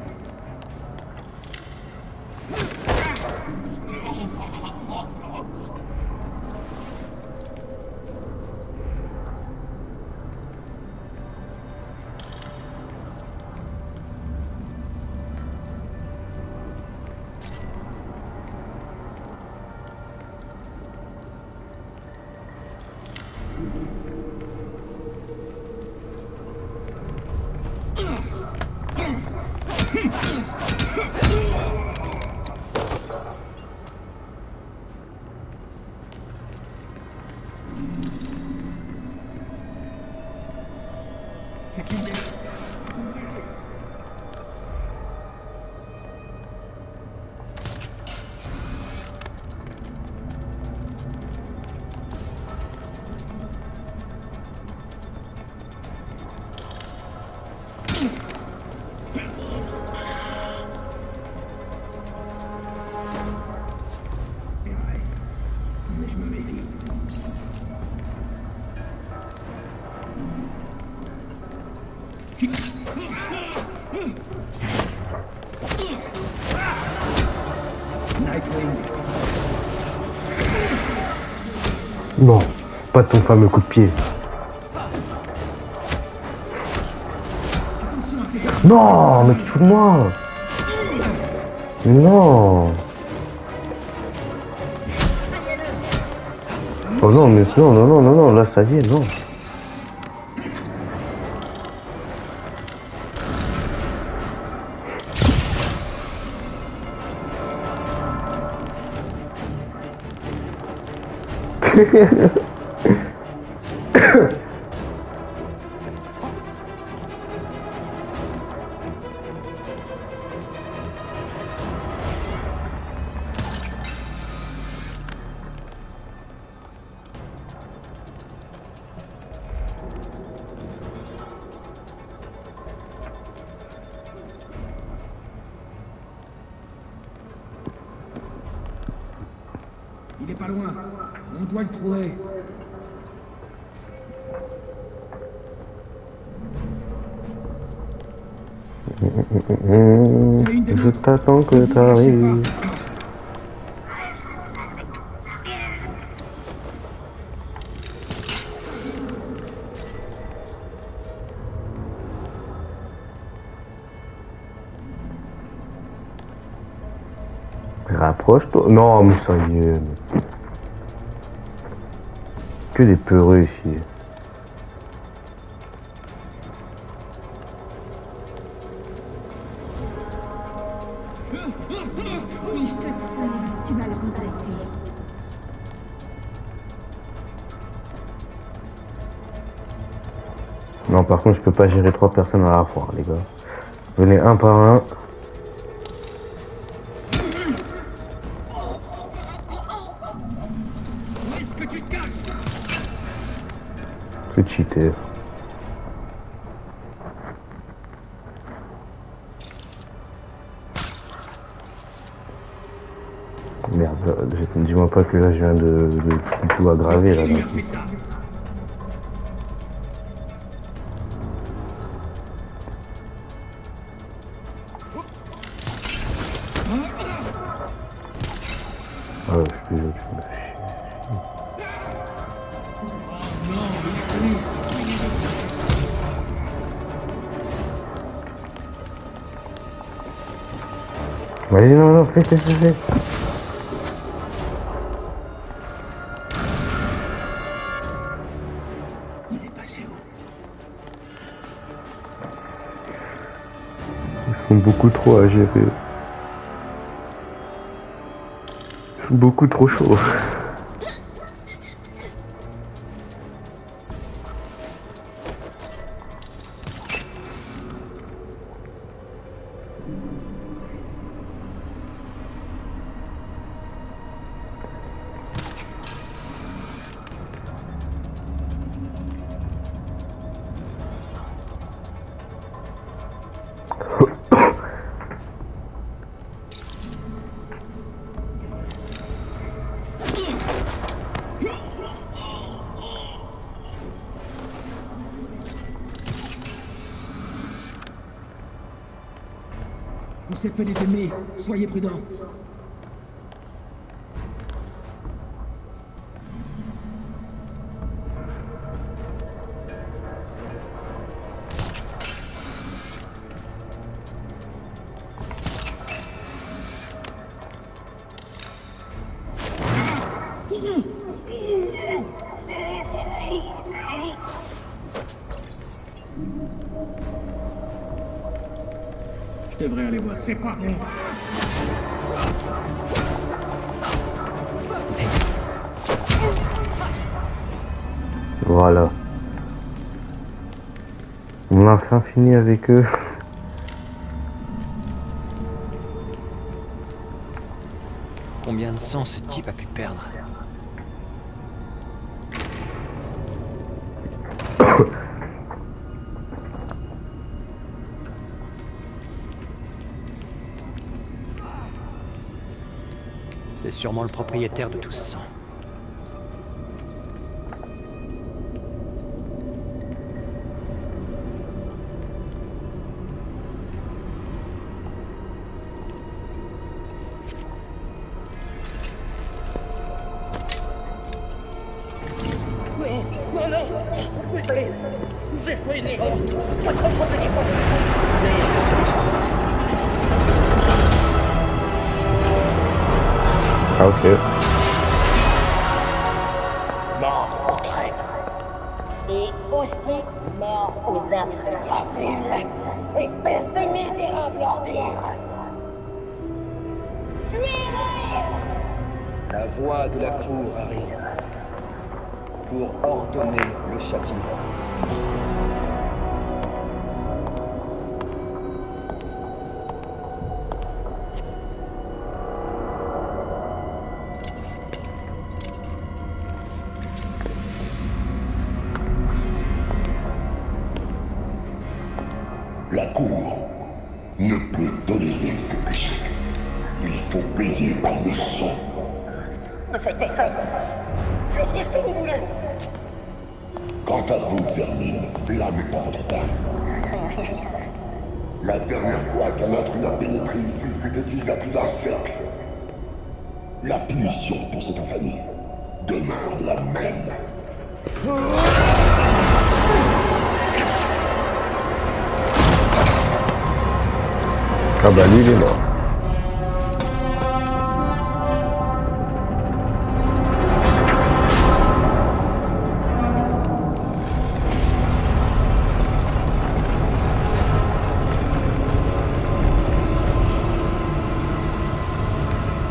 Non, pas ton fameux coup de pied. Non, mais tu te fous de moi. Non. Oh non, mais non, non, non, non, non, là ça y est, non. Il est pas loin. On doit le trouver. Je t'attends que t'arrives. Rapproche-toi. Non, mais ça y est. Que des peureux ici. Si je te trouve, tu vas le regretter. Non, par contre, je peux pas gérer 3 personnes à la fois, les gars. Venez un par un. Où est-ce que tu te caches? C'est cheaté. Merde, dis-moi pas que là je viens de tout aggraver là. plus autre chose. Vas-y, non, fais. Il est passé où? Ils sont beaucoup trop à gérer. Ils sont beaucoup trop chauds. On s'est fait des ennemis, soyez prudents. Je devrais aller voir, c'est pas bon. Voilà. On a enfin fini avec eux. Combien de sang ce type a pu perdre? C'est sûrement le propriétaire de tout ce sang. Non, désolé, j'ai fait une erreur. Ça se reproduira pas. Ah, ok. Mort aux traîtres. Et aussi mort aux intrus. Espèce de misérable ordure. La voix de la cour arrive pour ordonner le châtiment. La cour ne peut tolérer ces péchés. Il faut payer par le sang. Ne faites pas ça. Je ferai ce que vous voulez. Quant à vous, Vermine, l'âme est à votre place. La dernière fois qu'un intrus a pénétré ici, c'était il y a plus d'un siècle. La punition pour cette infamie demeure la même. Ah bah lui il est mort.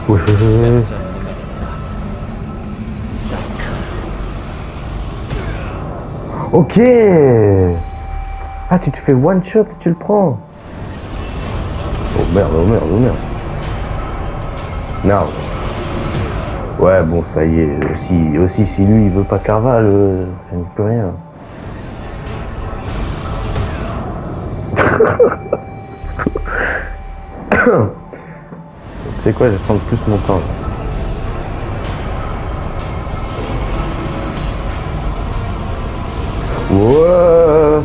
Personne ne mérite ça. Ça craint. Ok. Ah tu te fais one shot si tu le prends. Oh merde, oh merde, oh merde. Non. Ouais bon ça y est, aussi si lui il veut pas Carval, ça ne peut rien. Tu sais quoi, je vais prendre plus mon temps. Ouais.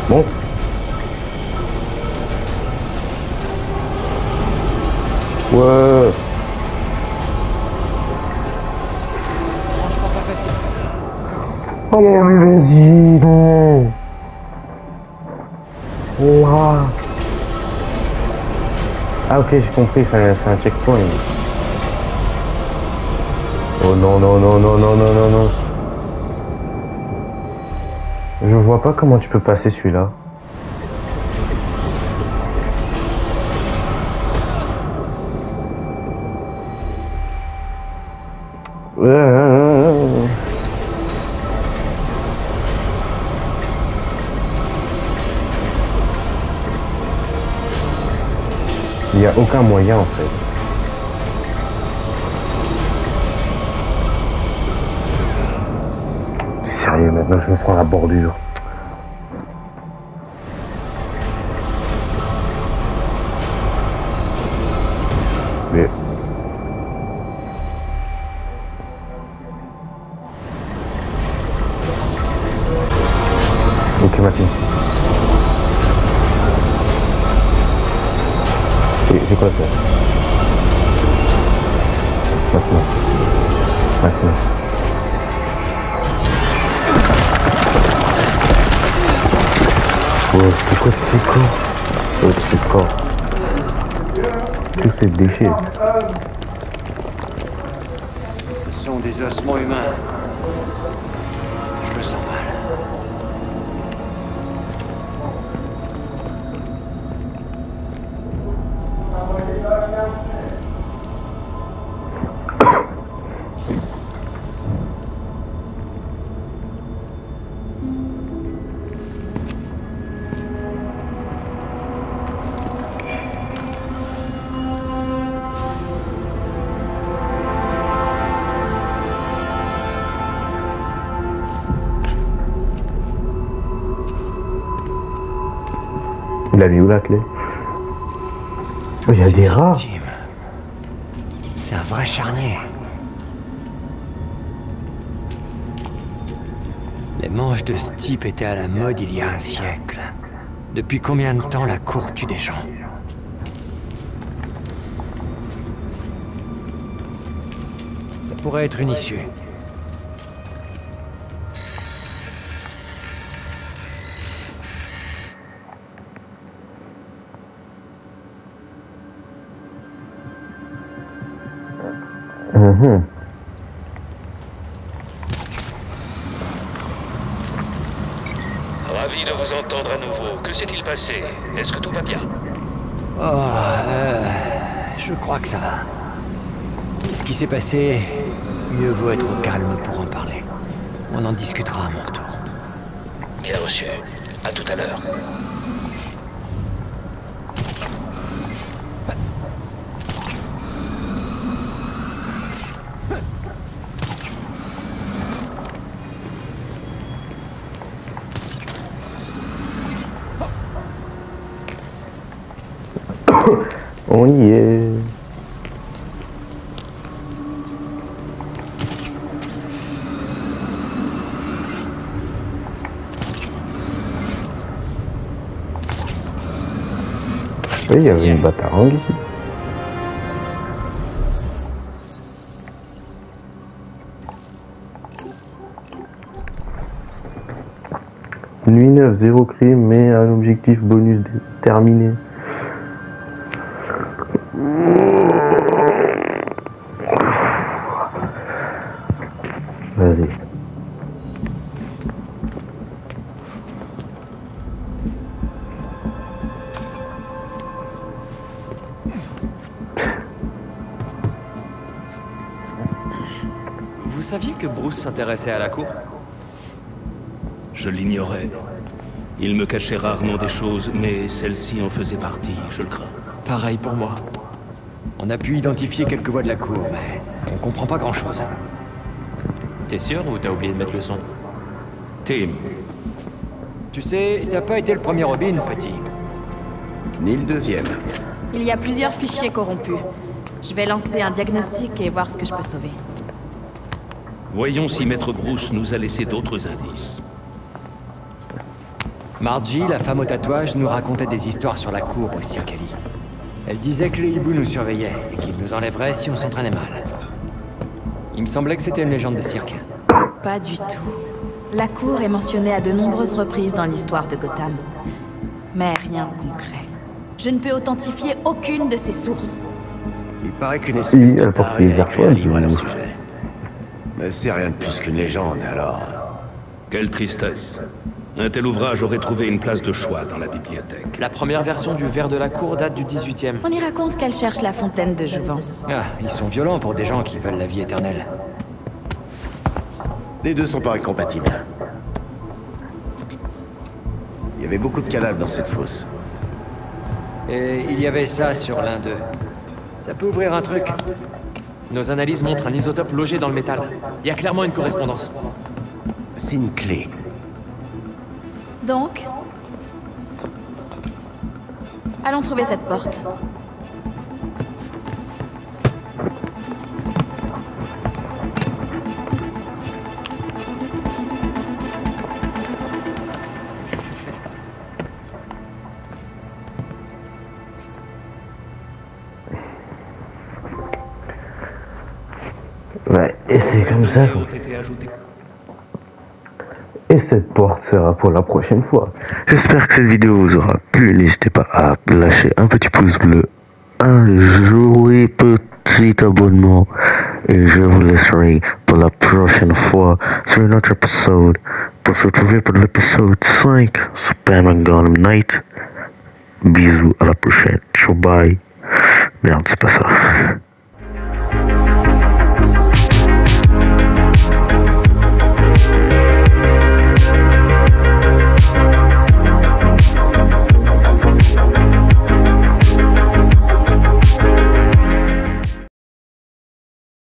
Monte. Ouais. Franchement pas facile. Oh mais vas-y, non. Ouah. Ah ok, j'ai compris, c'est un checkpoint. Oh non, non, non, non, non, non, non, non. Je vois pas comment tu peux passer celui-là. Il n'y a aucun moyen en fait. Sérieux, maintenant je me prends la bordure. Mais... Ok Mathilde. C'est quoi ça? Maintenant. Maintenant. Oh, c'est quoi ce corps? Oh, ce corps. Tous ces déchets. Ce sont des ossements humains. Je le sens mal. Il a mis où la clé? Oh, il y a des rats. C'est un vrai charnier. Les manches de ce type étaient à la mode il y a un siècle. Depuis combien de temps la cour tue des gens? Ça pourrait être une issue. Ravi de vous entendre à nouveau. Que s'est-il passé? Est-ce que tout va bien? Oh, je crois que ça va. Ce qui s'est passé, mieux vaut être au calme pour en parler. On en discutera à mon retour. Bien reçu. À tout à l'heure. On y est. Oui, il y avait une batarangue ici. Nuit 9, 0 crime, mais un objectif bonus terminé. Vas-y. Vous saviez que Bruce s'intéressait à la cour? Je l'ignorais. Il me cachait rarement des choses, mais celle-ci en faisait partie, je le crains. Pareil pour moi. On a pu identifier quelques voies de la cour, mais on comprend pas grand-chose. T'es sûr ou t'as oublié de mettre le son? Tim. Tu sais, t'as pas été le premier Robin, petit. Ni le deuxième. Il y a plusieurs fichiers corrompus. Je vais lancer un diagnostic et voir ce que je peux sauver. Voyons si Maître Bruce nous a laissé d'autres indices. Margie, la femme au tatouage, nous racontait des histoires sur la cour au Circali. Elle disait que les hiboux nous surveillaient et qu'ils nous enlèveraient si on s'entraînait mal. Il me semblait que c'était une légende de cirque. Pas du tout. La cour est mentionnée à de nombreuses reprises dans l'histoire de Gotham. Mais rien de concret. Je ne peux authentifier aucune de ces sources. Il paraît qu'une espèce de taré a écrit un livre à leur sujet. Mais c'est rien de plus qu'une légende, alors... Quelle tristesse. Un tel ouvrage aurait trouvé une place de choix dans la bibliothèque. La première version du Ver de la Cour date du 18e. On y raconte qu'elle cherche la fontaine de jouvence. Ah, ils sont violents pour des gens qui veulent la vie éternelle. Les deux sont pas incompatibles. Il y avait beaucoup de cadavres dans cette fosse. Et il y avait ça sur l'un d'eux. Ça peut ouvrir un truc. Nos analyses montrent un isotope logé dans le métal. Il y a clairement une correspondance. C'est une clé. Donc, allons trouver cette porte. Ouais, et c'est comme ça. Et cette porte sera pour la prochaine fois. J'espère que cette vidéo vous aura plu. N'hésitez pas à lâcher un petit pouce bleu, un joli petit abonnement. Et je vous laisserai pour la prochaine fois sur un autre épisode. Pour se retrouver pour l'épisode 5 sur Batman Gotham Knight. Bisous, à la prochaine. Ciao, bye. Merde, c'est pas ça.